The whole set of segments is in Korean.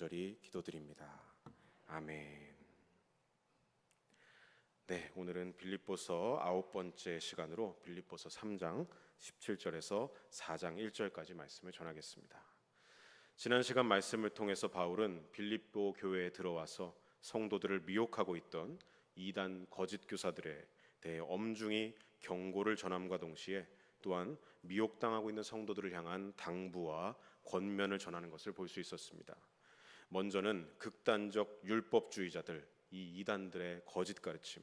간절히 기도드립니다. 아멘. 네, 오늘은 빌립보서 9번째 시간으로 빌립보서 3장 17절에서 4장 1절까지 말씀을 전하겠습니다. 지난 시간 말씀을 통해서 바울은 빌립보 교회에 들어와서 성도들을 미혹하고 있던 이단 거짓 교사들에 대해 엄중히 경고를 전함과 동시에 또한 미혹당하고 있는 성도들을 향한 당부와 권면을 전하는 것을 볼 수 있었습니다. 먼저는 극단적 율법주의자들, 이 이단들의 거짓 가르침,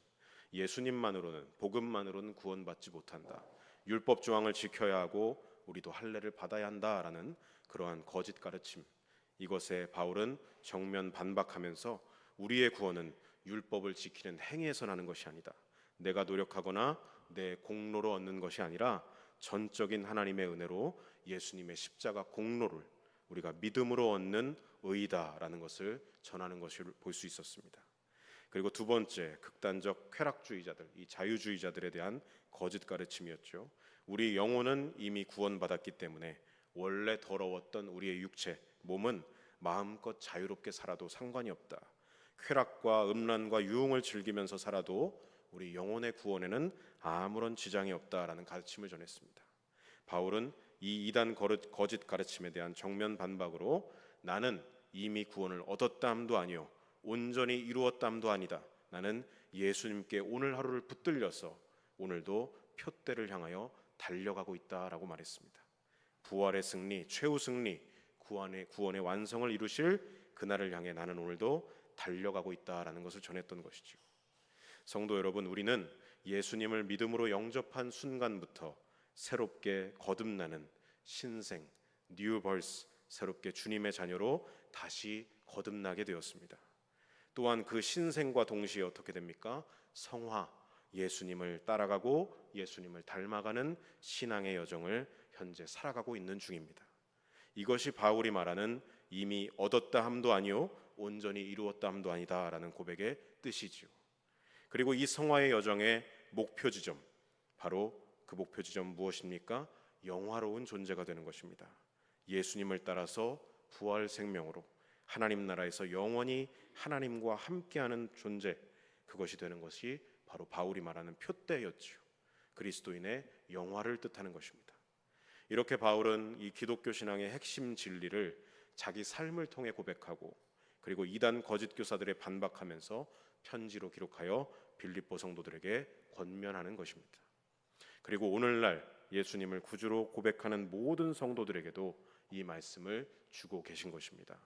예수님만으로는, 복음만으로는 구원받지 못한다, 율법 조항을 지켜야 하고 우리도 할례를 받아야 한다라는 그러한 거짓 가르침, 이것에 바울은 정면 반박하면서 우리의 구원은 율법을 지키는 행위에서 나는 것이 아니다, 내가 노력하거나 내 공로로 얻는 것이 아니라 전적인 하나님의 은혜로 예수님의 십자가 공로를 우리가 믿음으로 얻는 의이다라는 것을 전하는 것을 볼 수 있었습니다. 그리고 두 번째, 극단적 쾌락주의자들, 이 자유주의자들에 대한 거짓 가르침이었죠. 우리 영혼은 이미 구원받았기 때문에 원래 더러웠던 우리의 육체, 몸은 마음껏 자유롭게 살아도 상관이 없다, 쾌락과 음란과 유흥을 즐기면서 살아도 우리 영혼의 구원에는 아무런 지장이 없다라는 가르침을 전했습니다. 바울은 이 이단 거짓 가르침에 대한 정면 반박으로 나는 이미 구원을 얻었다 함도 아니요 온전히 이루었다 함도 아니다, 나는 예수님께 오늘 하루를 붙들려서 오늘도 표대를 향하여 달려가고 있다라고 말했습니다. 부활의 승리, 최후 승리, 구원의 완성을 이루실 그날을 향해 나는 오늘도 달려가고 있다라는 것을 전했던 것이죠. 성도 여러분, 우리는 예수님을 믿음으로 영접한 순간부터 새롭게 거듭나는 신생, 뉴 벌스, 새롭게 주님의 자녀로 다시 거듭나게 되었습니다. 또한 그 신생과 동시에 어떻게 됩니까? 성화, 예수님을 따라가고 예수님을 닮아가는 신앙의 여정을 현재 살아가고 있는 중입니다. 이것이 바울이 말하는 이미 얻었다 함도 아니요 온전히 이루었다 함도 아니다라는 고백의 뜻이지요. 그리고 이 성화의 여정의 목표 지점, 바로 그 목표 지점 무엇입니까? 영화로운 존재가 되는 것입니다. 예수님을 따라서 부활 생명으로 하나님 나라에서 영원히 하나님과 함께하는 존재, 그것이 되는 것이 바로 바울이 말하는 표대였지요. 그리스도인의 영화를 뜻하는 것입니다. 이렇게 바울은 이 기독교 신앙의 핵심 진리를 자기 삶을 통해 고백하고, 그리고 이단 거짓 교사들에 반박하면서 편지로 기록하여 빌립보 성도들에게 권면하는 것입니다. 그리고 오늘날 예수님을 구주로 고백하는 모든 성도들에게도 이 말씀을 주고 계신 것입니다.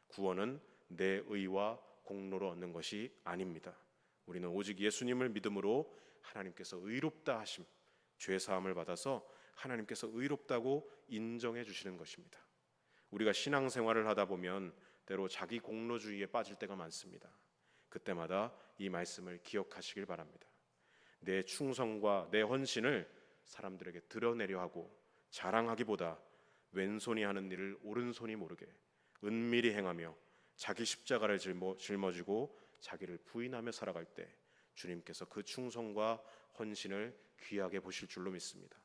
구원은 내 의와 공로로 얻는 것이 아닙니다. 우리는 오직 예수님을 믿음으로 하나님께서 의롭다 하심, 죄 사함을 받아서 하나님께서 의롭다고 인정해 주시는 것입니다. 우리가 신앙생활을 하다 보면 때로 자기 공로주의에 빠질 때가 많습니다. 그때마다 이 말씀을 기억하시길 바랍니다. 내 충성과 내 헌신을 사람들에게 드러내려 하고 자랑하기보다 왼손이 하는 일을 오른손이 모르게 은밀히 행하며 자기 십자가를 짊어지고 자기를 부인하며 살아갈 때 주님께서 그 충성과 헌신을 귀하게 보실 줄로 믿습니다.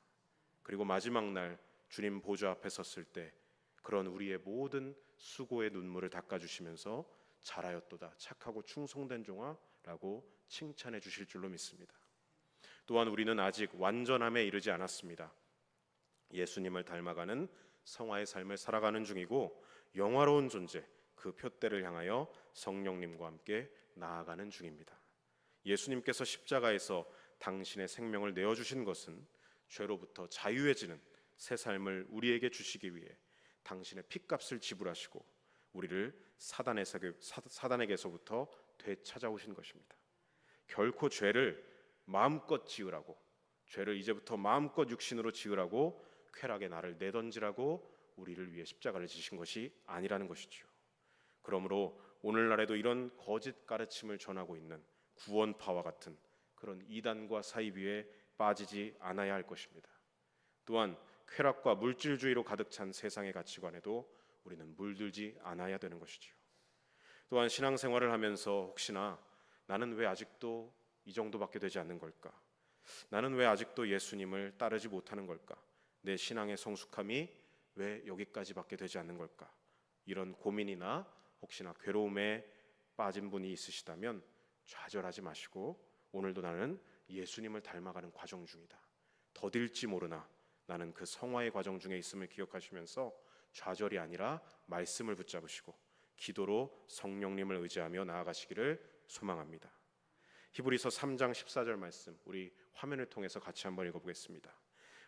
그리고 마지막 날 주님 보좌 앞에 섰을 때 그런 우리의 모든 수고의 눈물을 닦아주시면서 잘하였도다 착하고 충성된 종아 라고 칭찬해 주실 줄로 믿습니다. 또한 우리는 아직 완전함에 이르지 않았습니다. 예수님을 닮아가는 성화의 삶을 살아가는 중이고 영화로운 존재, 그 표대를 향하여 성령님과 함께 나아가는 중입니다. 예수님께서 십자가에서 당신의 생명을 내어주신 것은 죄로부터 자유해지는 새 삶을 우리에게 주시기 위해 당신의 핏값을 지불하시고 우리를 사단에게서부터 되찾아오신 것입니다. 결코 죄를 마음껏 지으라고, 죄를 이제부터 마음껏 육신으로 지으라고, 쾌락의 나를 내던지라고 우리를 위해 십자가를 지신 것이 아니라는 것이죠. 그러므로 오늘날에도 이런 거짓 가르침을 전하고 있는 구원파와 같은 그런 이단과 사이비에 빠지지 않아야 할 것입니다. 또한 쾌락과 물질주의로 가득 찬 세상의 가치관에도 우리는 물들지 않아야 되는 것이죠. 또한 신앙생활을 하면서 혹시나 나는 왜 아직도 이 정도밖에 되지 않는 걸까? 나는 왜 아직도 예수님을 따르지 못하는 걸까? 내 신앙의 성숙함이 왜 여기까지밖에 되지 않는 걸까? 이런 고민이나 혹시나 괴로움에 빠진 분이 있으시다면 좌절하지 마시고 오늘도 나는 예수님을 닮아가는 과정 중이다. 더딜지 모르나 나는 그 성화의 과정 중에 있음을 기억하시면서 좌절이 아니라 말씀을 붙잡으시고 기도로 성령님을 의지하며 나아가시기를 소망합니다. 히브리서 3장 14절 말씀 우리 화면을 통해서 같이 한번 읽어보겠습니다.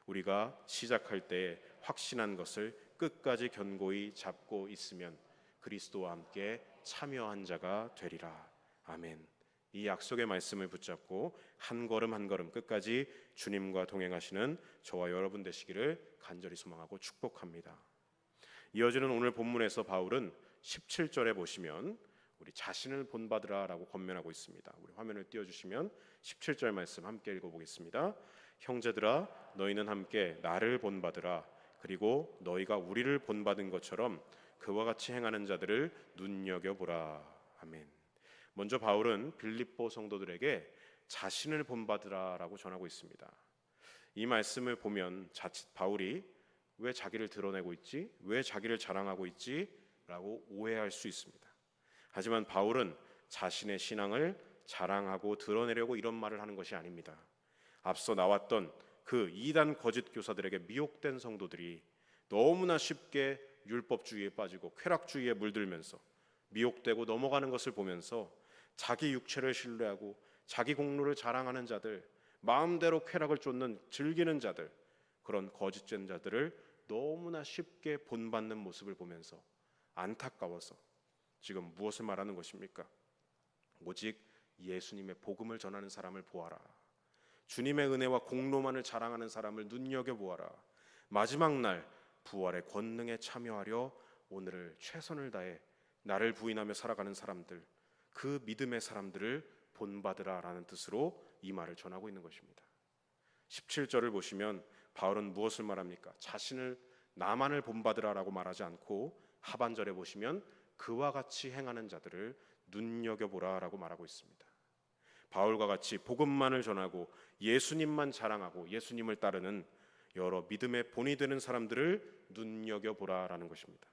우리가 시작할 때 확신한 것을 끝까지 견고히 잡고 있으면 그리스도와 함께 참여한 자가 되리라. 아멘. 이 약속의 말씀을 붙잡고 한 걸음 한 걸음 끝까지 주님과 동행하시는 저와 여러분 되시기를 간절히 소망하고 축복합니다. 이어지는 오늘 본문에서 바울은 17절에 보시면 우리 자신을 본받으라 라고 권면하고 있습니다. 우리 화면을 띄워주시면 17절 말씀 함께 읽어보겠습니다. 형제들아 너희는 함께 나를 본받으라. 그리고 너희가 우리를 본받은 것처럼 그와 같이 행하는 자들을 눈여겨보라. 아멘. 먼저 바울은 빌립보 성도들에게 자신을 본받으라 라고 전하고 있습니다. 이 말씀을 보면 자칫 바울이 왜 자기를 드러내고 있지? 왜 자기를 자랑하고 있지? 라고 오해할 수 있습니다. 하지만 바울은 자신의 신앙을 자랑하고 드러내려고 이런 말을 하는 것이 아닙니다. 앞서 나왔던 그 이단 거짓 교사들에게 미혹된 성도들이 너무나 쉽게 율법주의에 빠지고 쾌락주의에 물들면서 미혹되고 넘어가는 것을 보면서 자기 육체를 신뢰하고 자기 공로를 자랑하는 자들, 마음대로 쾌락을 쫓는 즐기는 자들, 그런 거짓된 자들을 너무나 쉽게 본받는 모습을 보면서 안타까워서 지금 무엇을 말하는 것입니까? 오직 예수님의 복음을 전하는 사람을 보아라. 주님의 은혜와 공로만을 자랑하는 사람을 눈여겨보아라. 마지막 날 부활의 권능에 참여하려 오늘을 최선을 다해 나를 부인하며 살아가는 사람들, 그 믿음의 사람들을 본받으라 라는 뜻으로 이 말을 전하고 있는 것입니다. 17절을 보시면 바울은 무엇을 말합니까? 자신을 나만을 본받으라 라고 말하지 않고 하반절에 보시면 그와 같이 행하는 자들을 눈여겨보라 라고 말하고 있습니다. 바울과 같이 복음만을 전하고 예수님만 자랑하고 예수님을 따르는 여러 믿음의 본이 되는 사람들을 눈여겨보라 라는 것입니다.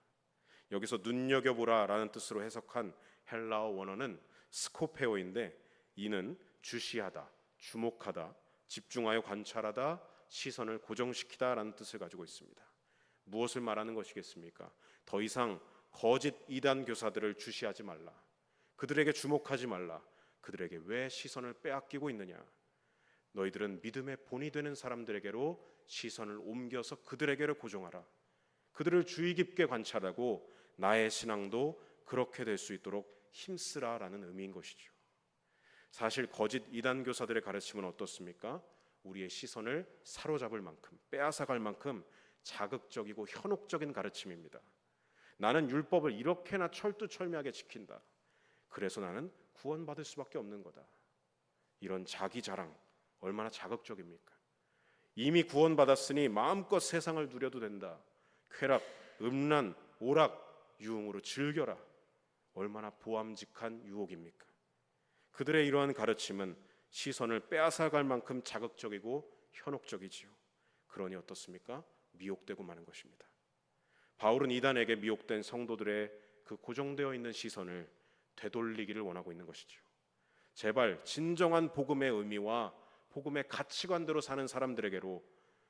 여기서 눈여겨보라 라는 뜻으로 해석한 헬라어 원어는 스코페오인데 이는 주시하다, 주목하다, 집중하여 관찰하다, 시선을 고정시키다 라는 뜻을 가지고 있습니다. 무엇을 말하는 것이겠습니까? 더 이상 거짓 이단 교사들을 주시하지 말라. 그들에게 주목하지 말라. 그들에게 왜 시선을 빼앗기고 있느냐? 너희들은 믿음의 본이 되는 사람들에게로 시선을 옮겨서 그들에게로 고정하라. 그들을 주의 깊게 관찰하고 나의 신앙도 그렇게 될 수 있도록 힘쓰라라는 의미인 것이죠. 사실 거짓 이단 교사들의 가르침은 어떻습니까? 우리의 시선을 사로잡을 만큼, 빼앗아갈 만큼 자극적이고 현혹적인 가르침입니다. 나는 율법을 이렇게나 철두철미하게 지킨다. 그래서 나는 구원받을 수밖에 없는 거다. 이런 자기 자랑 얼마나 자극적입니까? 이미 구원받았으니 마음껏 세상을 누려도 된다. 쾌락, 음란, 오락, 유흥으로 즐겨라. 얼마나 보암직한 유혹입니까? 그들의 이러한 가르침은 시선을 빼앗아갈 만큼 자극적이고 현혹적이지요. 그러니 어떻습니까? 미혹되고 마는 것입니다. 바울은 이단에게 미혹된 성도들의 그 고정되어 있는 시선을 되돌리기를 원하고 있는 것이죠. 제발 진정한 복음의 의미와 복음의 가치관대로 사는 사람들에게로,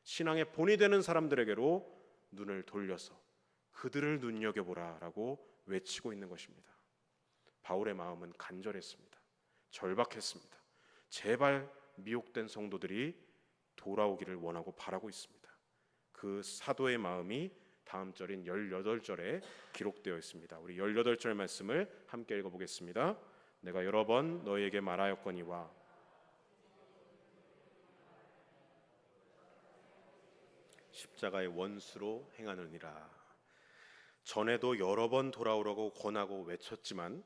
신앙의 본이 되는 사람들에게로 눈을 돌려서 그들을 눈여겨보라 라고 외치고 있는 것입니다. 바울의 마음은 간절했습니다. 절박했습니다. 제발 미혹된 성도들이 돌아오기를 원하고 바라고 있습니다. 그 사도의 마음이 다음 절인 18절에 기록되어 있습니다. 우리 18절 말씀을 함께 읽어보겠습니다. 내가 여러 번 너희에게 말하였거니와 십자가의 원수로 행하느니라. 전에도 여러 번 돌아오라고 권하고 외쳤지만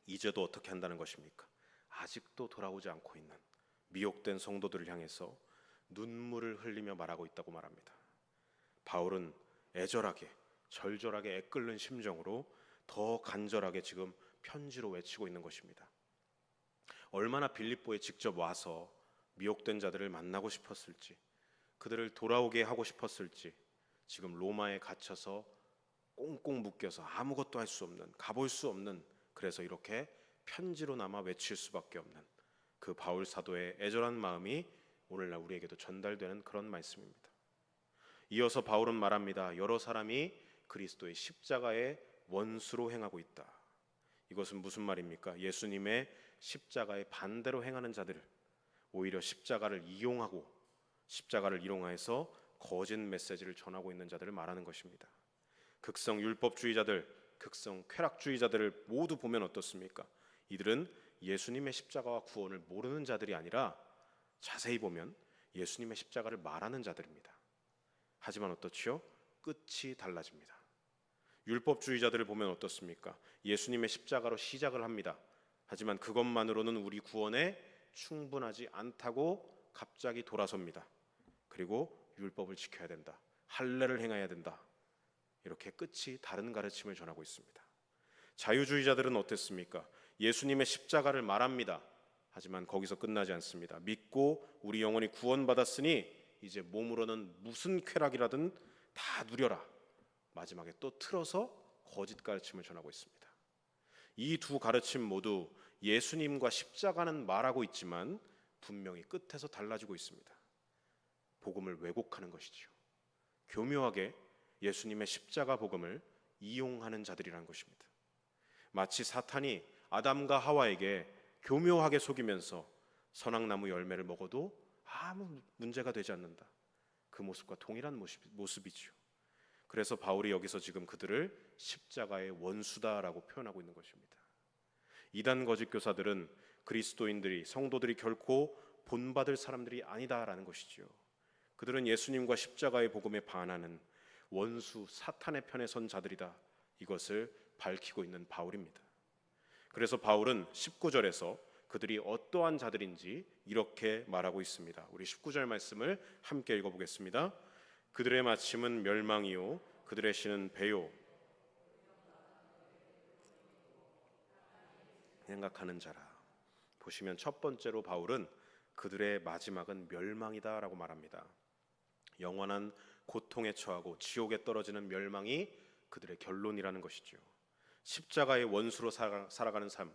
이제도 어떻게 한다는 것입니까? 아직도 돌아오지 않고 있는 미혹된 성도들을 향해서 눈물을 흘리며 말하고 있다고 말합니다. 바울은 애절하게 절절하게 애끓는 심정으로 더 간절하게 지금 편지로 외치고 있는 것입니다. 얼마나 빌립보에 직접 와서 미혹된 자들을 만나고 싶었을지, 그들을 돌아오게 하고 싶었을지 지금 로마에 갇혀서 꽁꽁 묶여서 아무것도 할 수 없는, 가볼 수 없는, 그래서 이렇게 편지로나마 외칠 수밖에 없는 그 바울 사도의 애절한 마음이 오늘날 우리에게도 전달되는 그런 말씀입니다. 이어서 바울은 말합니다. 여러 사람이 그리스도의 십자가의 원수로 행하고 있다. 이것은 무슨 말입니까? 예수님의 십자가의 반대로 행하는 자들, 오히려 십자가를 이용하여서 거짓 메시지를 전하고 있는 자들을 말하는 것입니다. 극성 율법주의자들, 극성 쾌락주의자들을 모두 보면 어떻습니까? 이들은 예수님의 십자가와 구원을 모르는 자들이 아니라 자세히 보면 예수님의 십자가를 말하는 자들입니다. 하지만 어떻지요? 끝이 달라집니다. 율법주의자들을 보면 어떻습니까? 예수님의 십자가로 시작을 합니다. 하지만 그것만으로는 우리 구원에 충분하지 않다고 갑자기 돌아섭니다. 그리고 율법을 지켜야 된다, 할례를 행해야 된다, 이렇게 끝이 다른 가르침을 전하고 있습니다. 자유주의자들은 어땠습니까? 예수님의 십자가를 말합니다. 하지만 거기서 끝나지 않습니다. 믿고 우리 영혼이 구원받았으니 이제 몸으로는 무슨 쾌락이라든 다 누려라. 마지막에 또 틀어서 거짓 가르침을 전하고 있습니다. 이 두 가르침 모두 예수님과 십자가는 말하고 있지만 분명히 끝에서 달라지고 있습니다. 복음을 왜곡하는 것이지요. 교묘하게 예수님의 십자가 복음을 이용하는 자들이라는 것입니다. 마치 사탄이 아담과 하와에게 교묘하게 속이면서 선악나무 열매를 먹어도 아무 문제가 되지 않는다, 그 모습과 동일한 모습이지요. 그래서 바울이 여기서 지금 그들을 십자가의 원수다라고 표현하고 있는 것입니다. 이단 거짓 교사들은 그리스도인들이, 성도들이 결코 본받을 사람들이 아니다라는 것이지요. 그들은 예수님과 십자가의 복음에 반하는 원수 사탄의 편에 선 자들이다, 이것을 밝히고 있는 바울입니다. 그래서 바울은 19절에서 그들이 어떠한 자들인지 이렇게 말하고 있습니다. 우리 19절 말씀을 함께 읽어보겠습니다. 그들의 마침은 멸망이요 그들의 신은 배요 생각하는 자라. 보시면 첫 번째로 바울은 그들의 마지막은 멸망이다라고 말합니다. 영원한 고통에 처하고 지옥에 떨어지는 멸망이 그들의 결론이라는 것이죠. 십자가의 원수로 살아가는 삶,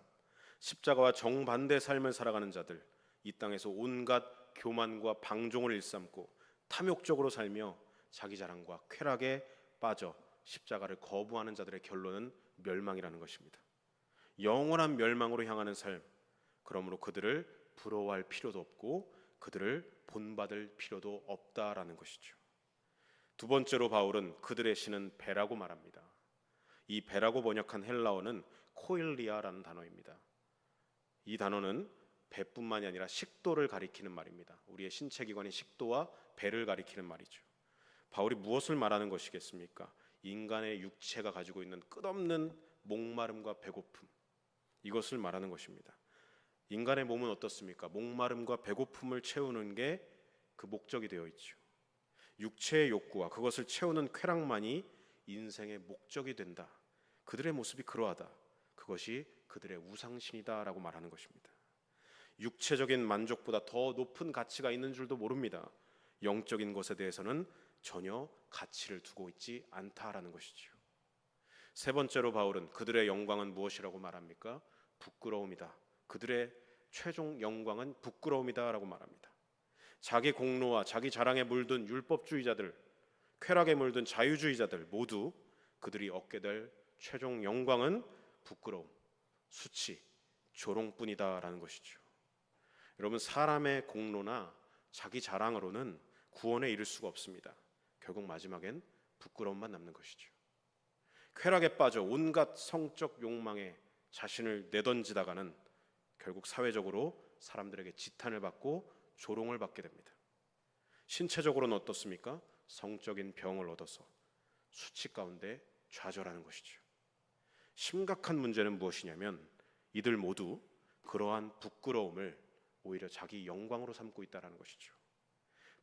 십자가와 정반대 삶을 살아가는 자들, 이 땅에서 온갖 교만과 방종을 일삼고 탐욕적으로 살며 자기 자랑과 쾌락에 빠져 십자가를 거부하는 자들의 결론은 멸망이라는 것입니다. 영원한 멸망으로 향하는 삶, 그러므로 그들을 부러워할 필요도 없고 그들을 본받을 필요도 없다라는 것이죠. 두 번째로 바울은 그들의 신은 배라고 말합니다. 이 배라고 번역한 헬라어는 코일리아라는 단어입니다. 이 단어는 배뿐만이 아니라 식도를 가리키는 말입니다. 우리의 신체 기관인 식도와 배를 가리키는 말이죠. 바울이 무엇을 말하는 것이겠습니까? 인간의 육체가 가지고 있는 끝없는 목마름과 배고픔, 이것을 말하는 것입니다. 인간의 몸은 어떻습니까? 목마름과 배고픔을 채우는 게 그 목적이 되어 있죠. 육체의 욕구와 그것을 채우는 쾌락만이 인생의 목적이 된다. 그들의 모습이 그러하다. 그것이 그들의 우상신이다라고 말하는 것입니다. 육체적인 만족보다 더 높은 가치가 있는 줄도 모릅니다. 영적인 것에 대해서는 전혀 가치를 두고 있지 않다라는 것이죠. 세 번째로 바울은 그들의 영광은 무엇이라고 말합니까? 부끄러움이다. 그들의 최종 영광은 부끄러움이다라고 말합니다. 자기 공로와 자기 자랑에 물든 율법주의자들, 쾌락에 물든 자유주의자들 모두 그들이 얻게 될 최종 영광은 부끄러움, 수치, 조롱뿐이다라는 것이죠. 여러분, 사람의 공로나 자기 자랑으로는 구원에 이를 수가 없습니다. 결국 마지막엔 부끄러움만 남는 것이죠. 쾌락에 빠져 온갖 성적 욕망에 자신을 내던지다가는 결국 사회적으로 사람들에게 지탄을 받고 조롱을 받게 됩니다. 신체적으로는 어떻습니까? 성적인 병을 얻어서 수치 가운데 좌절하는 것이죠. 심각한 문제는 무엇이냐면 이들 모두 그러한 부끄러움을 오히려 자기 영광으로 삼고 있다는 것이죠.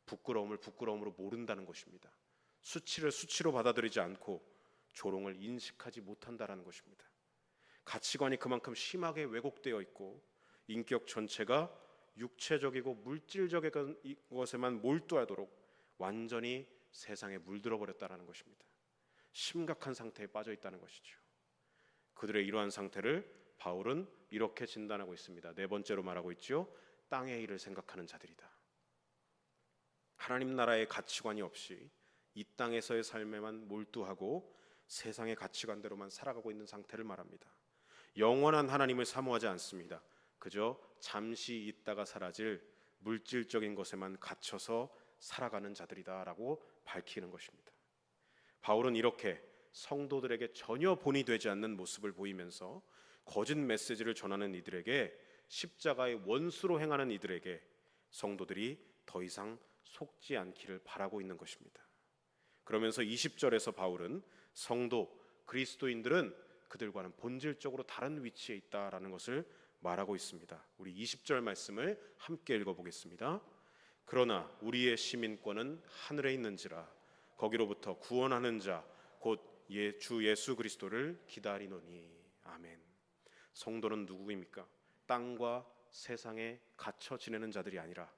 부끄러움을 부끄러움으로 모른다는 것입니다. 수치를 수치로 받아들이지 않고 조롱을 인식하지 못한다는 것입니다. 가치관이 그만큼 심하게 왜곡되어 있고 인격 전체가 육체적이고 물질적인 것에만 몰두하도록 완전히 세상에 물들어 버렸다는 것입니다. 심각한 상태에 빠져 있다는 것이죠. 그들의 이러한 상태를 바울은 이렇게 진단하고 있습니다. 네 번째로 말하고 있죠. 땅의 일을 생각하는 자들이다. 하나님 나라의 가치관이 없이 이 땅에서의 삶에만 몰두하고 세상의 가치관대로만 살아가고 있는 상태를 말합니다. 영원한 하나님을 사모하지 않습니다. 그저 잠시 있다가 사라질 물질적인 것에만 갇혀서 살아가는 자들이다라고 밝히는 것입니다. 바울은 이렇게 성도들에게 전혀 본이 되지 않는 모습을 보이면서 거짓 메시지를 전하는 이들에게, 십자가의 원수로 행하는 이들에게 성도들이 더 이상 속지 않기를 바라고 있는 것입니다. 그러면서 20절에서 바울은 성도, 그리스도인들은 그들과는 본질적으로 다른 위치에 있다라는 것을 말하고 있습니다. 우리 20절 말씀을 함께 읽어보겠습니다. 그러나 우리의 시민권은 하늘에 있는지라 거기로부터 구원하는 자 곧 주 예수 그리스도를 기다리노니. 아멘. 성도는 누구입니까? 땅과 세상에 갇혀 지내는 자들이 아니라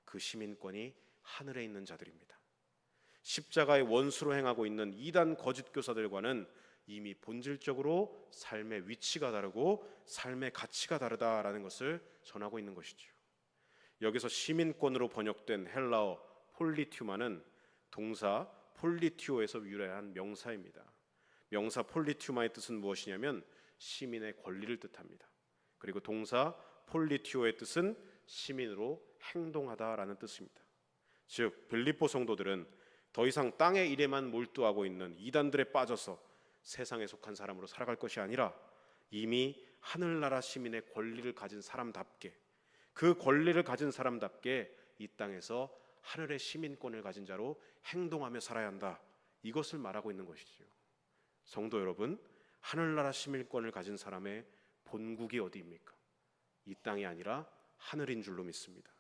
그 시민권이 하늘에 있는 자들입니다. 십자가의 원수로 행하고 있는 이단 거짓 교사들과는 이미 본질적으로 삶의 위치가 다르고 삶의 가치가 다르다라는 것을 전하고 있는 것이죠. 여기서 시민권으로 번역된 헬라어 폴리튜마는 동사 폴리티오에서 유래한 명사입니다. 명사 폴리튜마의 뜻은 무엇이냐면 시민의 권리를 뜻합니다. 그리고 동사 폴리티오의 뜻은 시민으로 행동하다라는 뜻입니다. 즉 빌립보 성도들은 더 이상 땅의 일에만 몰두하고 있는 이단들에 빠져서 세상에 속한 사람으로 살아갈 것이 아니라 이미 하늘나라 시민의 권리를 가진 사람답게, 그 권리를 가진 사람답게 이 땅에서 하늘의 시민권을 가진 자로 행동하며 살아야 한다. 이것을 말하고 있는 것이죠. 성도 여러분, 하늘나라 시민권을 가진 사람의 본국이 어디입니까? 이 땅이 아니라 하늘인 줄로 믿습니다.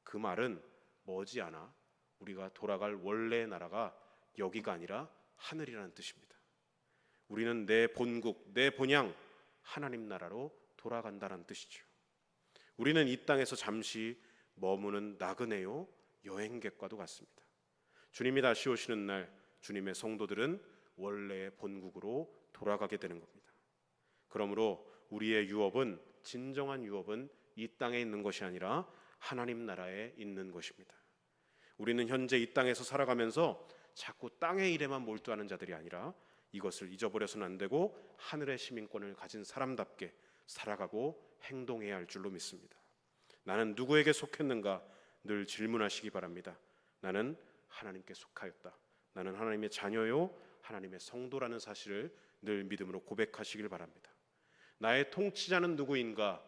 그 말은 머지않아 우리가 돌아갈 원래의 나라가 여기가 아니라 하늘이라는 뜻입니다. 우리는 내 본국, 내 본향 하나님 나라로 돌아간다는 뜻이죠. 우리는 이 땅에서 잠시 머무는 나그네요, 여행객과도 같습니다. 주님이 다시 오시는 날 주님의 성도들은 원래의 본국으로 돌아가게 되는 겁니다. 그러므로 우리의 유업은, 진정한 유업은 이 땅에 있는 것이 아니라 하나님 나라에 있는 것입니다. 우리는 현재 이 땅에서 살아가면서 자꾸 땅의 일에만 몰두하는 자들이 아니라 이것을 잊어버려서는 안 되고 하늘의 시민권을 가진 사람답게 살아가고 행동해야 할 줄로 믿습니다. 나는 누구에게 속했는가 늘 질문하시기 바랍니다. 나는 하나님께 속하였다. 나는 하나님의 자녀요 하나님의 성도라는 사실을 늘 믿음으로 고백하시길 바랍니다. 나의 통치자는 누구인가?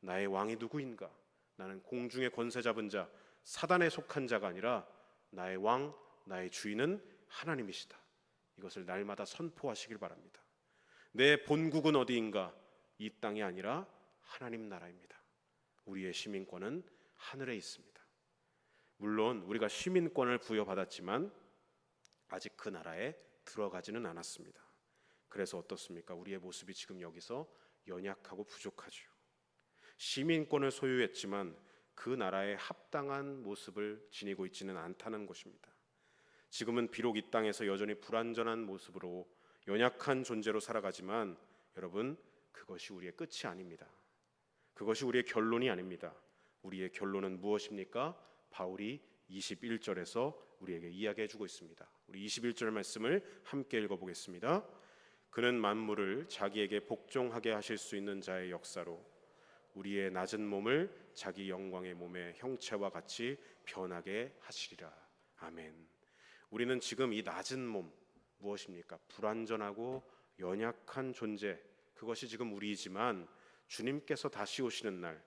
나의 왕이 누구인가? 나는 공중의 권세 잡은 자, 사단에 속한 자가 아니라 나의 왕, 나의 주인은 하나님이시다. 이것을 날마다 선포하시길 바랍니다. 내 본국은 어디인가? 이 땅이 아니라 하나님 나라입니다. 우리의 시민권은 하늘에 있습니다. 물론 우리가 시민권을 부여받았지만 아직 그 나라에 들어가지는 않았습니다. 그래서 어떻습니까? 우리의 모습이 지금 여기서 연약하고 부족하죠. 시민권을 소유했지만 그 나라에 합당한 모습을 지니고 있지는 않다는 것입니다. 지금은 비록 이 땅에서 여전히 불완전한 모습으로 연약한 존재로 살아가지만 여러분, 그것이 우리의 끝이 아닙니다. 그것이 우리의 결론이 아닙니다. 우리의 결론은 무엇입니까? 바울이 21절에서 우리에게 이야기해주고 있습니다. 우리 21절 말씀을 함께 읽어보겠습니다. 그는 만물을 자기에게 복종하게 하실 수 있는 자의 역사로 우리의 낮은 몸을 자기 영광의 몸의 형체와 같이 변하게 하시리라. 아멘. 우리는 지금 이 낮은 몸, 무엇입니까? 불완전하고 연약한 존재, 그것이 지금 우리이지만 주님께서 다시 오시는 날,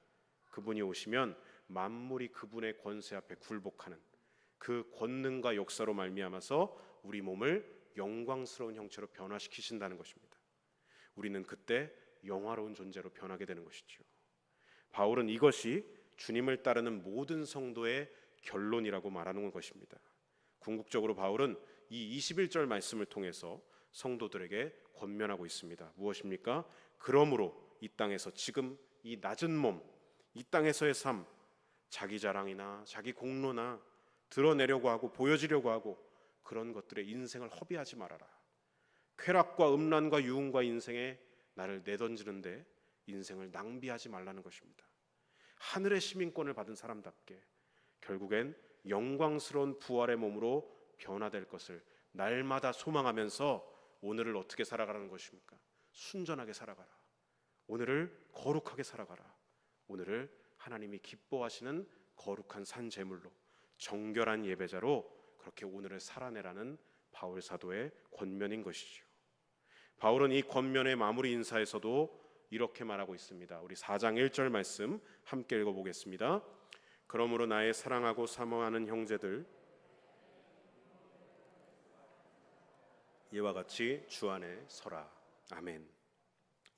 그분이 오시면 만물이 그분의 권세 앞에 굴복하는 그 권능과 역사로 말미암아서 우리 몸을 영광스러운 형체로 변화시키신다는 것입니다. 우리는 그때 영화로운 존재로 변하게 되는 것이죠. 바울은 이것이 주님을 따르는 모든 성도의 결론이라고 말하는 것입니다. 궁극적으로 바울은 이 21절 말씀을 통해서 성도들에게 권면하고 있습니다. 무엇입니까? 그러므로 이 땅에서 지금 이 낮은 몸, 이 땅에서의 삶, 자기 자랑이나 자기 공로나 드러내려고 하고 보여지려고 하고 그런 것들에 인생을 허비하지 말아라. 쾌락과 음란과 유흥과 인생에 나를 내던지는데 인생을 낭비하지 말라는 것입니다. 하늘의 시민권을 받은 사람답게 결국엔 영광스러운 부활의 몸으로 변화될 것을 날마다 소망하면서 오늘을 어떻게 살아가라는 것입니까? 순전하게 살아가라. 오늘을 거룩하게 살아가라. 오늘을 하나님이 기뻐하시는 거룩한 산 제물로, 정결한 예배자로 그렇게 오늘을 살아내라는 바울 사도의 권면인 것이죠. 바울은 이 권면의 마무리 인사에서도 이렇게 말하고 있습니다. 우리 4장 1절 말씀 함께 읽어보겠습니다. 그러므로 나의 사랑하고 사모하는 형제들, 이와 같이 주 안에 서라. 아멘.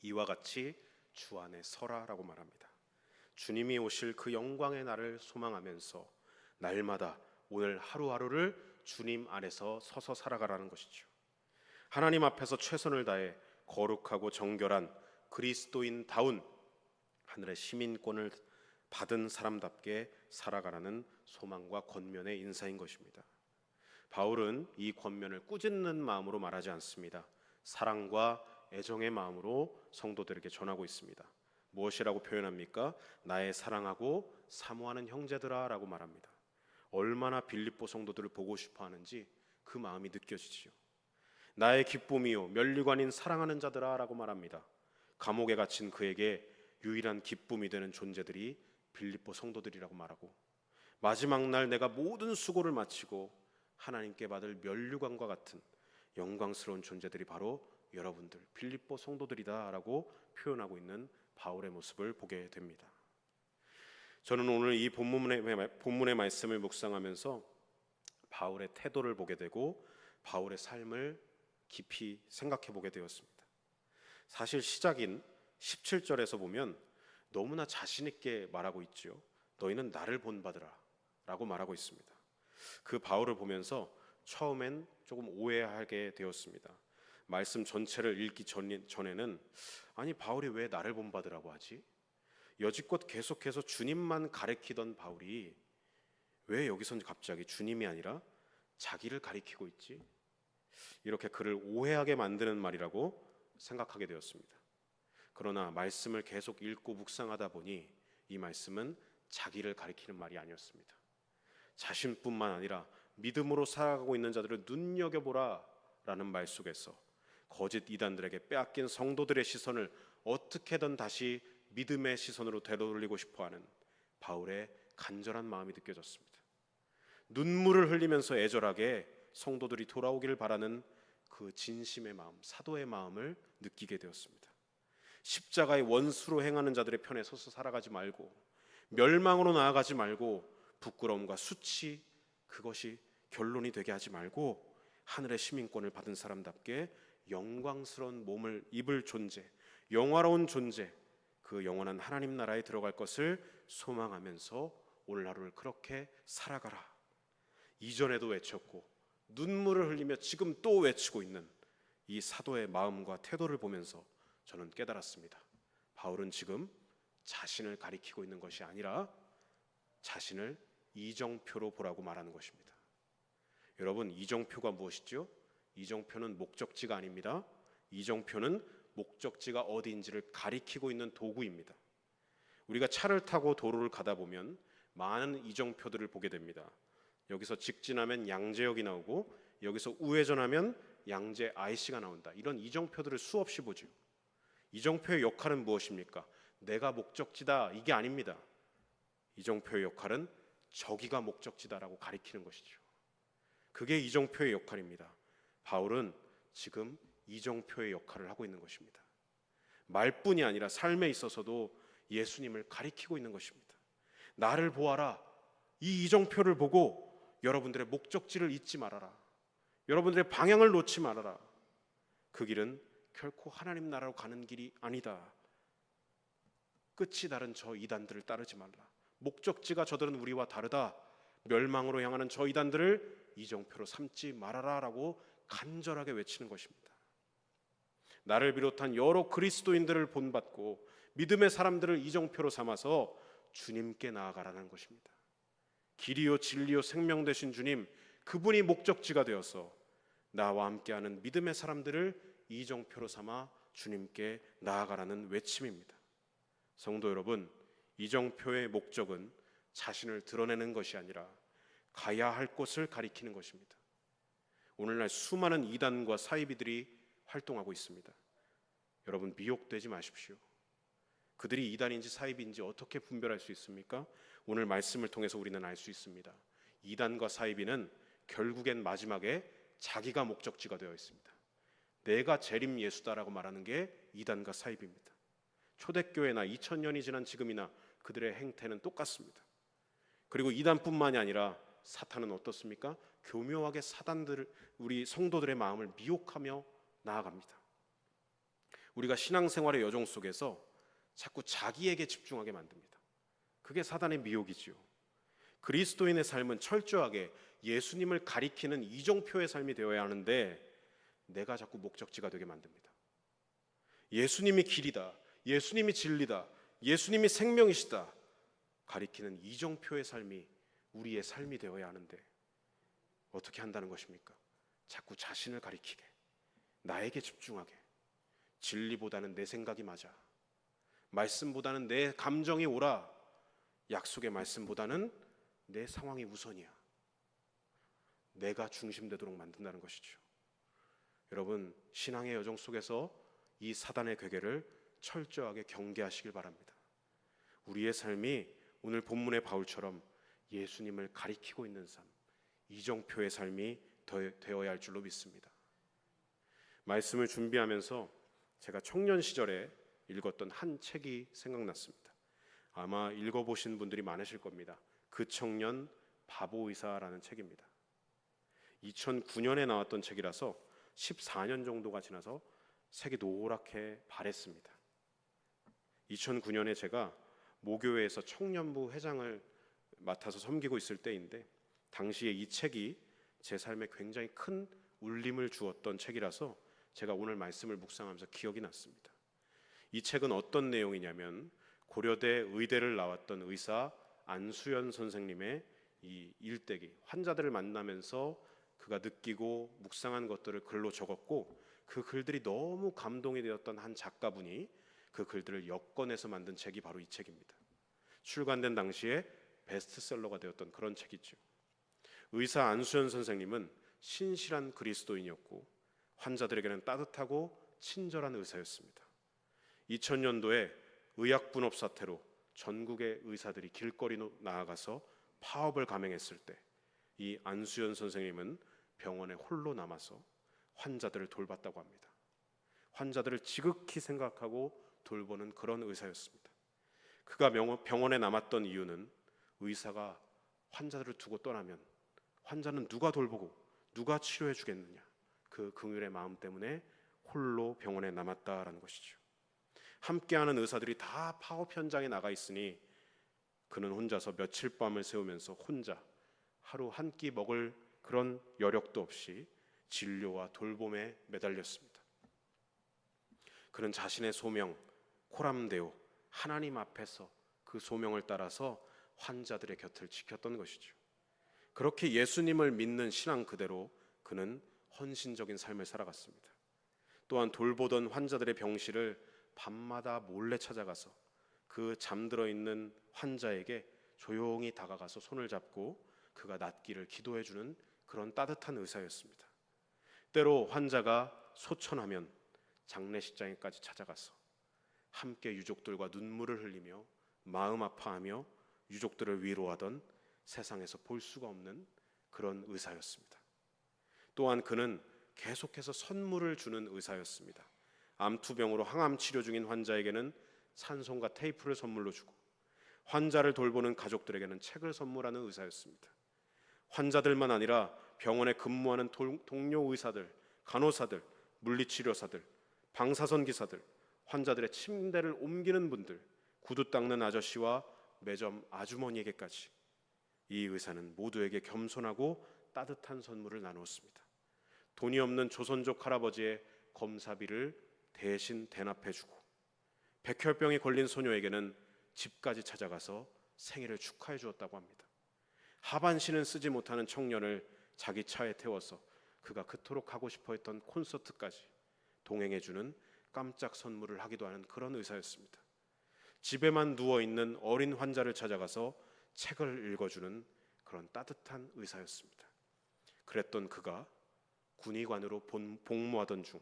이와 같이 주 안에 서라라고 말합니다. 주님이 오실 그 영광의 날을 소망하면서 날마다 오늘 하루하루를 주님 안에서 서서 살아가라는 것이죠. 하나님 앞에서 최선을 다해 거룩하고 정결한 그리스도인다운 하늘의 시민권을 받은 사람답게 살아가라는 소망과 권면의 인사인 것입니다. 바울은 이 권면을 꾸짖는 마음으로 말하지 않습니다. 사랑과 애정의 마음으로 성도들에게 전하고 있습니다. 무엇이라고 표현합니까? 나의 사랑하고 사모하는 형제들아 라고 말합니다. 얼마나 빌립보 성도들을 보고 싶어 하는지 그 마음이 느껴지지요. 나의 기쁨이요 면류관인 사랑하는 자들아 라고 말합니다. 감옥에 갇힌 그에게 유일한 기쁨이 되는 존재들이 빌립보 성도들이라고 말하고, 마지막 날 내가 모든 수고를 마치고 하나님께 받을 면류관과 같은 영광스러운 존재들이 바로 여러분들 빌립보 성도들이다 라고 표현하고 있는 바울의 모습을 보게 됩니다. 저는 오늘 이 본문의 말씀을 묵상하면서 바울의 태도를 보게 되고 바울의 삶을 깊이 생각해 보게 되었습니다. 사실 시작인 17절에서 보면 너무나 자신 있게 말하고 있죠. 너희는 나를 본받으라 라고 말하고 있습니다. 그 바울을 보면서 처음엔 조금 오해하게 되었습니다. 말씀 전체를 읽기 전에는 아니 바울이 왜 나를 본받으라고 하지? 여지껏 계속해서 주님만 가리키던 바울이 왜 여기선 갑자기 주님이 아니라 자기를 가리키고 있지? 이렇게 그를 오해하게 만드는 말이라고 생각하게 되었습니다. 그러나 말씀을 계속 읽고 묵상하다 보니 이 말씀은 자기를 가리키는 말이 아니었습니다. 자신뿐만 아니라 믿음으로 살아가고 있는 자들을 눈여겨보라 라는 말 속에서 거짓 이단들에게 빼앗긴 성도들의 시선을 어떻게든 다시 믿음의 시선으로 되돌리고 싶어하는 바울의 간절한 마음이 느껴졌습니다. 눈물을 흘리면서 애절하게 성도들이 돌아오기를 바라는 그 진심의 마음, 사도의 마음을 느끼게 되었습니다. 십자가의 원수로 행하는 자들의 편에 서서 살아가지 말고, 멸망으로 나아가지 말고, 부끄러움과 수치 그것이 결론이 되게 하지 말고 하늘의 시민권을 받은 사람답게 영광스러운 몸을 입을 존재, 영화로운 존재, 그 영원한 하나님 나라에 들어갈 것을 소망하면서 오늘 하루를 그렇게 살아가라. 이전에도 외쳤고 눈물을 흘리며 지금 또 외치고 있는 이 사도의 마음과 태도를 보면서 저는 깨달았습니다. 바울은 지금 자신을 가리키고 있는 것이 아니라 자신을 이정표로 보라고 말하는 것입니다. 여러분, 이정표가 무엇이죠? 이정표는 목적지가 아닙니다. 이정표는 목적지가 어디인지를 가리키고 있는 도구입니다. 우리가 차를 타고 도로를 가다 보면 많은 이정표들을 보게 됩니다. 여기서 직진하면 양재역이 나오고 여기서 우회전하면 양재 IC가 나온다. 이런 이정표들을 수없이 보죠. 이정표의 역할은 무엇입니까? 내가 목적지다 이게 아닙니다. 이정표의 역할은 저기가 목적지다라고 가리키는 것이죠. 그게 이정표의 역할입니다. 바울은 지금 이정표의 역할을 하고 있는 것입니다. 말뿐이 아니라 삶에 있어서도 예수님을 가리키고 있는 것입니다. 나를 보아라. 이 이정표를 보고 여러분들의 목적지를 잊지 말아라. 여러분들의 방향을 놓지 말아라. 그 길은 결코 하나님 나라로 가는 길이 아니다. 끝이 다른 저 이단들을 따르지 말라. 목적지가 저들은 우리와 다르다. 멸망으로 향하는 저 이단들을 이정표로 삼지 말아라 라고 간절하게 외치는 것입니다. 나를 비롯한 여러 그리스도인들을 본받고 믿음의 사람들을 이정표로 삼아서 주님께 나아가라는 것입니다. 길이요 진리요 생명 되신 주님, 그분이 목적지가 되어서 나와 함께하는 믿음의 사람들을 이정표로 삼아 주님께 나아가라는 외침입니다. 성도 여러분, 이정표의 목적은 자신을 드러내는 것이 아니라 가야 할 곳을 가리키는 것입니다. 오늘날 수많은 이단과 사이비들이 활동하고 있습니다. 여러분, 미혹되지 마십시오. 그들이 이단인지 사이비인지 어떻게 분별할 수 있습니까? 오늘 말씀을 통해서 우리는 알 수 있습니다. 이단과 사이비는 결국엔 마지막에 자기가 목적지가 되어 있습니다. 내가 재림 예수다라고 말하는 게 이단과 사이비입니다. 초대교회나 2000년이 지난 지금이나 그들의 행태는 똑같습니다. 그리고 이단뿐만이 아니라 사탄은 어떻습니까? 교묘하게 우리 성도들의 마음을 미혹하며 나아갑니다. 우리가 신앙생활의 여정 속에서 자꾸 자기에게 집중하게 만듭니다. 그게 사단의 미혹이지요. 그리스도인의 삶은 철저하게 예수님을 가리키는 이정표의 삶이 되어야 하는데 내가 자꾸 목적지가 되게 만듭니다. 예수님이 길이다, 예수님이 진리다, 예수님이 생명이시다 가리키는 이정표의 삶이 우리의 삶이 되어야 하는데 어떻게 한다는 것입니까? 자꾸 자신을 가리키게, 나에게 집중하게, 진리보다는 내 생각이 맞아, 말씀보다는 내 감정이 옳아, 약속의 말씀보다는 내 상황이 우선이야, 내가 중심되도록 만든다는 것이죠. 여러분, 신앙의 여정 속에서 이 사단의 괴계를 철저하게 경계하시길 바랍니다. 우리의 삶이 오늘 본문의 바울처럼 예수님을 가리키고 있는 삶, 이정표의 삶이 되어야 할 줄로 믿습니다. 말씀을 준비하면서 제가 청년 시절에 읽었던 한 책이 생각났습니다. 아마 읽어보신 분들이 많으실 겁니다. 그 청년 바보의사라는 책입니다. 2009년에 나왔던 책이라서 14년 정도가 지나서 색이 노랗게 바랬습니다. 2009년에 제가 모교회에서 청년부 회장을 맡아서 섬기고 있을 때인데 당시에 이 책이 제 삶에 굉장히 큰 울림을 주었던 책이라서 제가 오늘 말씀을 묵상하면서 기억이 났습니다. 이 책은 어떤 내용이냐면 고려대 의대를 나왔던 의사 안수연 선생님의 이 일대기, 환자들을 만나면서 그가 느끼고 묵상한 것들을 글로 적었고 그 글들이 너무 감동이 되었던 한 작가분이 그 글들을 엮어내서 만든 책이 바로 이 책입니다. 출간된 당시에 베스트셀러가 되었던 그런 책이죠. 의사 안수연 선생님은 신실한 그리스도인이었고 환자들에게는 따뜻하고 친절한 의사였습니다. 2000년도에 의약분업 사태로 전국의 의사들이 길거리로 나아가서 파업을 감행했을 때 이 안수연 선생님은 병원에 홀로 남아서 환자들을 돌봤다고 합니다. 환자들을 지극히 생각하고 돌보는 그런 의사였습니다. 그가 병원에 남았던 이유는 의사가 환자들을 두고 떠나면 환자는 누가 돌보고 누가 치료해 주겠느냐, 그 긍휼의 마음 때문에 홀로 병원에 남았다라는 것이죠. 함께하는 의사들이 다 파업 현장에 나가 있으니 그는 혼자서 며칠 밤을 새우면서 혼자 하루 한 끼 먹을 그런 여력도 없이 진료와 돌봄에 매달렸습니다. 그는 자신의 소명 코람데오, 하나님 앞에서 그 소명을 따라서 환자들의 곁을 지켰던 것이죠. 그렇게 예수님을 믿는 신앙 그대로 그는 헌신적인 삶을 살아갔습니다. 또한 돌보던 환자들의 병실을 밤마다 몰래 찾아가서 그 잠들어 있는 환자에게 조용히 다가가서 손을 잡고 그가 낫기를 기도해주는 그런 따뜻한 의사였습니다. 때로 환자가 소천하면 장례식장에까지 찾아가서 함께 유족들과 눈물을 흘리며 마음 아파하며 유족들을 위로하던 세상에서 볼 수가 없는 그런 의사였습니다. 또한 그는 계속해서 선물을 주는 의사였습니다. 암투병으로 항암 치료 중인 환자에게는 찬송과 테이프를 선물로 주고 환자를 돌보는 가족들에게는 책을 선물하는 의사였습니다. 환자들만 아니라 병원에 근무하는 동료 의사들, 간호사들, 물리치료사들, 방사선 기사들, 환자들의 침대를 옮기는 분들, 구두 닦는 아저씨와 매점 아주머니에게까지 이 의사는 모두에게 겸손하고 따뜻한 선물을 나누었습니다. 돈이 없는 조선족 할아버지의 검사비를 대신 대납해주고 백혈병에 걸린 소녀에게는 집까지 찾아가서 생일을 축하해 주었다고 합니다. 하반신은 쓰지 못하는 청년을 자기 차에 태워서 그가 그토록 가고 싶어 했던 콘서트까지 동행해주는 깜짝 선물을 하기도 하는 그런 의사였습니다. 집에만 누워있는 어린 환자를 찾아가서 책을 읽어주는 그런 따뜻한 의사였습니다. 그랬던 그가 군의관으로 복무하던 중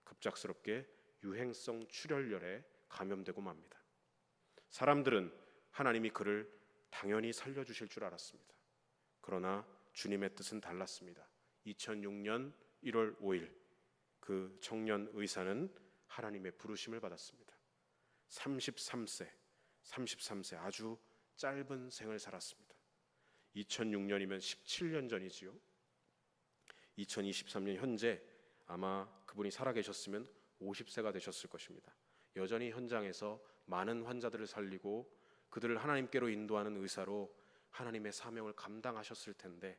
급작스럽게 유행성 출혈열에 감염되고 맙니다. 사람들은 하나님이 그를 당연히 살려주실 줄 알았습니다. 그러나 주님의 뜻은 달랐습니다. 2006년 1월 5일 그 청년 의사는 하나님의 부르심을 받았습니다. 33세 아주 짧은 생을 살았습니다. 2006년이면 17년 전이지요. 2023년 현재 아마 그분이 살아계셨으면 50세가 되셨을 것입니다. 여전히 현장에서 많은 환자들을 살리고 그들을 하나님께로 인도하는 의사로 하나님의 사명을 감당하셨을 텐데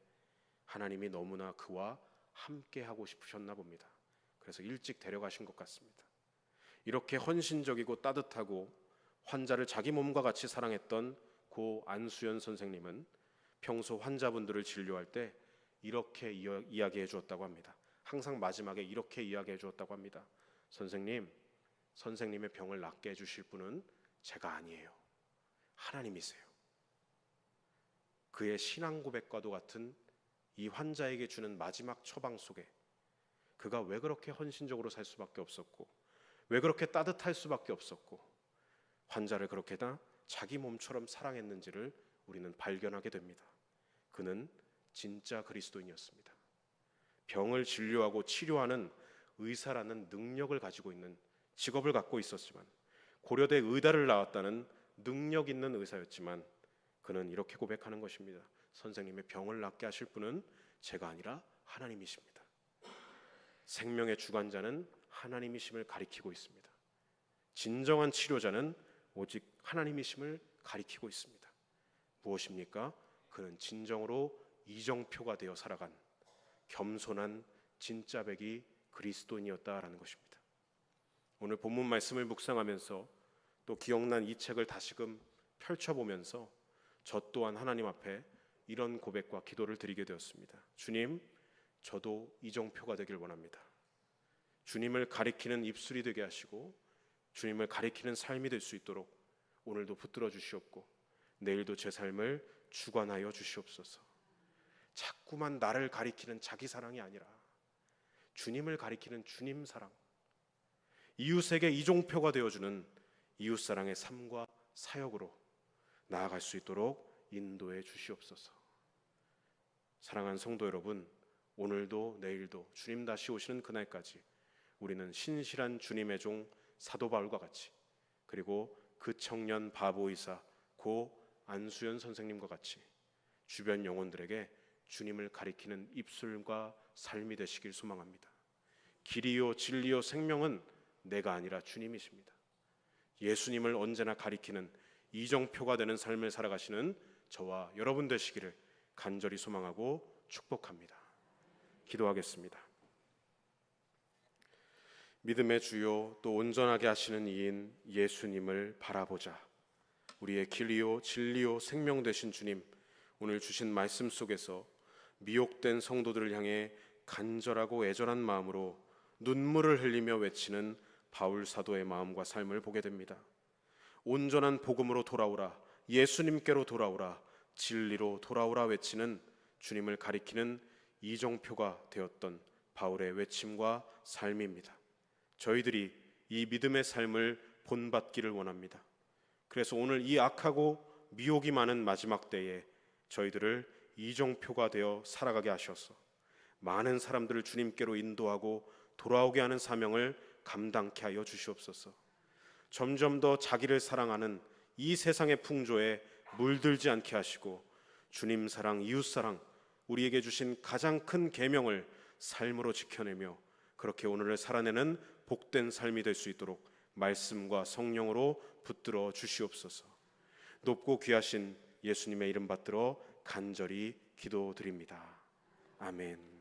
하나님이 너무나 그와 함께 하고 싶으셨나 봅니다. 그래서 일찍 데려가신 것 같습니다. 이렇게 헌신적이고 따뜻하고 환자를 자기 몸과 같이 사랑했던 고 안수연 선생님은 평소 환자분들을 진료할 때 이렇게 이야기해 주었다고 합니다. 항상 마지막에 이렇게 이야기해 주었다고 합니다. 선생님의 병을 낫게 해주실 분은 제가 아니에요. 하나님이세요. 그의 신앙 고백과도 같은 이 환자에게 주는 마지막 처방 속에 그가 왜 그렇게 헌신적으로 살 수밖에 없었고 왜 그렇게 따뜻할 수밖에 없었고 환자를 그렇게나 자기 몸처럼 사랑했는지를 우리는 발견하게 됩니다. 그는 진짜 그리스도인이었습니다. 병을 진료하고 치료하는 의사라는 능력을 가지고 있는 직업을 갖고 있었지만 고려대 의대를 나왔다는 능력 있는 의사였지만 그는 이렇게 고백하는 것입니다. 선생님의 병을 낫게 하실 분은 제가 아니라 하나님이십니다. 생명의 주관자는 하나님이심을 가리키고 있습니다. 진정한 치료자는 오직 하나님이심을 가리키고 있습니다. 무엇입니까? 그는 진정으로 이정표가 되어 살아간 겸손한 진짜백이 그리스도인이었다라는 것입니다. 오늘 본문 말씀을 묵상하면서 또 기억난 이 책을 다시금 펼쳐보면서 저 또한 하나님 앞에 이런 고백과 기도를 드리게 되었습니다. 주님, 저도 이정표가 되길 원합니다. 주님을 가리키는 입술이 되게 하시고 주님을 가리키는 삶이 될 수 있도록 오늘도 붙들어 주시옵고 내일도 제 삶을 주관하여 주시옵소서. 자꾸만 나를 가리키는 자기 사랑이 아니라 주님을 가리키는 주님 사랑, 이웃에게 이종표가 되어주는 이웃사랑의 삶과 사역으로 나아갈 수 있도록 인도해 주시옵소서. 사랑하는 성도 여러분, 오늘도 내일도 주님 다시 오시는 그날까지 우리는 신실한 주님의 종 사도 바울과 같이 그리고 그 청년 바보이사 고 안수연 선생님과 같이 주변 영혼들에게 주님을 가리키는 입술과 삶이 되시길 소망합니다. 길이요 진리요 생명은 내가 아니라 주님이십니다. 예수님을 언제나 가리키는 이정표가 되는 삶을 살아가시는 저와 여러분 되시기를 간절히 소망하고 축복합니다. 기도하겠습니다. 믿음의 주요 또 온전하게 하시는 이인 예수님을 바라보자. 우리의 길이요 진리요 생명 되신 주님, 오늘 주신 말씀 속에서 미혹된 성도들을 향해 간절하고 애절한 마음으로 눈물을 흘리며 외치는 바울 사도의 마음과 삶을 보게 됩니다. 온전한 복음으로 돌아오라, 예수님께로 돌아오라, 진리로 돌아오라 외치는 주님을 가리키는 이정표가 되었던 바울의 외침과 삶입니다. 저희들이 이 믿음의 삶을 본받기를 원합니다. 그래서 오늘 이 악하고 미혹이 많은 마지막 때에 저희들을 이정표가 되어 살아가게 하셔서 많은 사람들을 주님께로 인도하고 돌아오게 하는 사명을 감당케 하여 주시옵소서. 점점 더 자기를 사랑하는 이 세상의 풍조에 물들지 않게 하시고 주님 사랑, 이웃 사랑, 우리에게 주신 가장 큰 계명을 삶으로 지켜내며 그렇게 오늘을 살아내는 복된 삶이 될 수 있도록 말씀과 성령으로 붙들어 주시옵소서. 높고 귀하신 예수님의 이름 받들어 간절히 기도드립니다. 아멘.